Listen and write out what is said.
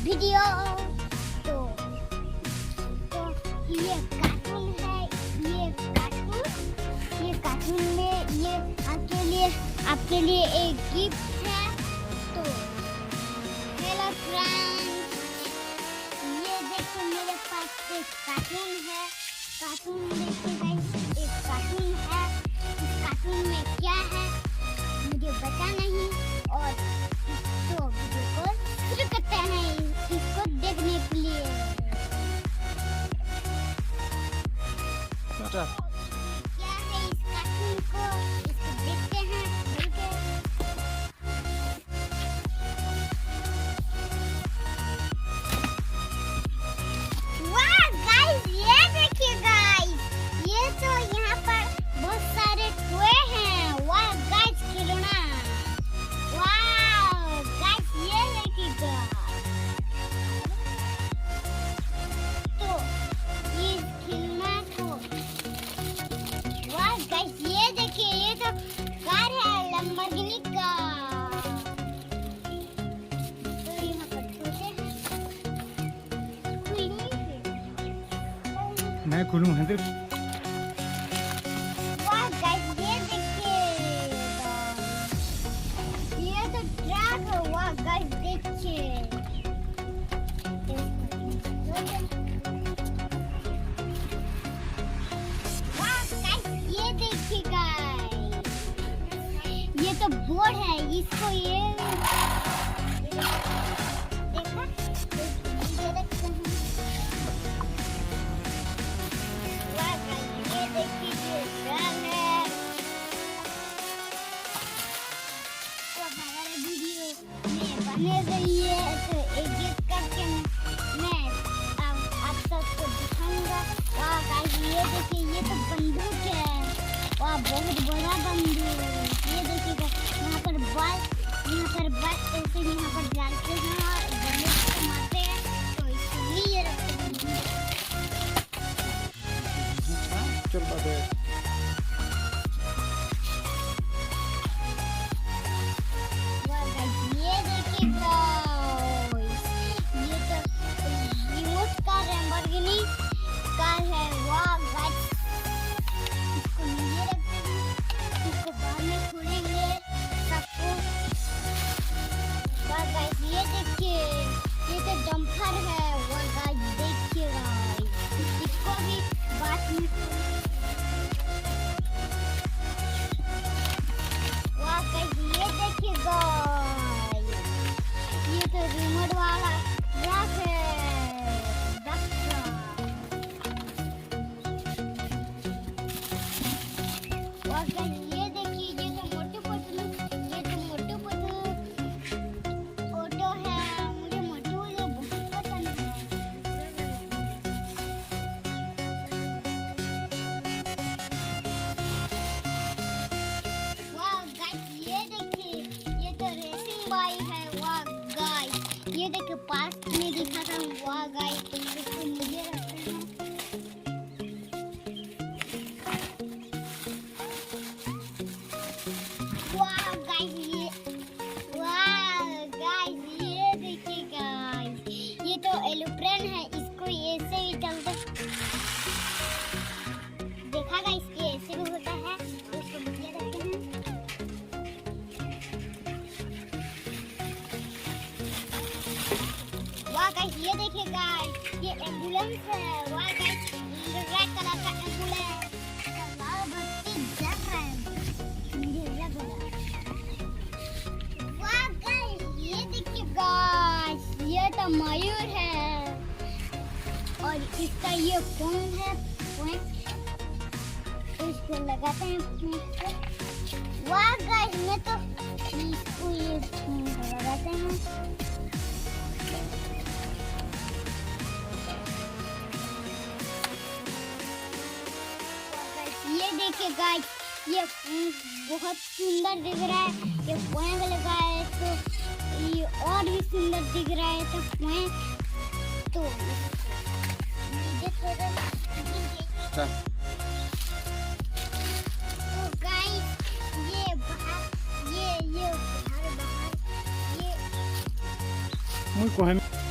Video तो ये cartoon है, ये कार्टून में ये आपके लिए एक गिफ्ट है। तो हेलो फ्रेंड्स, ये देखो मेरे पास एक कार्टून है। कार्टून देखो गाइस, एक कार्टून है। इस कार्टून में क्या है मुझे पता नहीं, और तो वीडियो को शुरू करते हैं इसको देखने के लिए। क्या है इस कार्टून को, इसको देखते हैं मिलकर। वाह गाइस, ये देखिए गाइस, ये तो यहाँ पर बहुत सारे टॉय हैं। वाह गाइस, खिलौना। वाह गाइस, ये देखिएगा। तो ये खिलौना को, वाह गाइस, ये देखिए, ये तो कार है लैम्बोर्गिनी का। तो यहाँ पर छोटे हैं, मैं खोलूं है देख। वाह गाइस, ये देखिए, ये तो ट्रक है। वाह गाइस, देखिए, वाह गाइस, ये देखिए गाइस, ये तो बोर्ड है। इसको ये देखा, ये देखते हैं। वाह गाइस, ये देखिए, ये ट्रक है। तो हमारे वीडियो में बने रहिए। तो एडिट करके मैं आप सबको दिखाऊंगा। वाह गाइस, ये देखिए, ये तो बंदूक है। वाह, बहुत बड़ा बंदूक। ये देखिएगा, यहाँ पर बॉल ऐसे यहाँ पर डालते हैं और बंदूक से मारते हैं। तो इसको लिए रखते हैं। चल बाबू। वाह गाइस, ये देखिए गाइस, ये तो रिमोट का लैम्बोर्गिनी कार है। वाह गाइस, इसको नीचे रखते हैं, इसको बाद में खोलेंगे सबको। वाह गाइस, ये देखिए, ये तो डम्फर है। वाह गाइस, देखिए गाइस, इसको भी बाद में वाह गाइस, ये देखिए गाइस, ये तो रिमोट वाला ट्रक है। वाह गाइस, ये देखिए, ये तो मोटू पतलू ऑटो है। मुझे मोटू पतलू बहुत पसंद है। वाह गाइस, ये देखिए, ये तो रेसिंग बाइक है। वाह गाइस, ये देखिए, पास में दिखा था। वाह गाइस, इसको नीचे रखते हैं। वाह गाइस, ये देखिए गाइस, ये तो एरोप्लेन है। इसको ऐसे ही चलते, देखा गाइस, ये ऐसे भी होता है। इसको नीचे रखते हैं। वाह गाइस, ये देखिए गाइस, ये एम्बुलेंस है। वाह गाइस, रेड कलर का एम्बुलेंस, लाल बत्ती जल रहा है, मुझे लग रहा है। वाह गाइस, ये देखिए गाइस, ये तो मयूर है और इसका ये फोन है। इसको लगाते हैं अपने पे। वाह गाइस, मैं तो इसको ये लगाते हैं। ये देखिए गाइस, ये बहुत सुंदर दिख रहा है। ये पॉइंट लगाए तो ये और भी सुंदर दिख रहा है। तो गाइस, ये बाहर ये बाहर ये Muy cogen.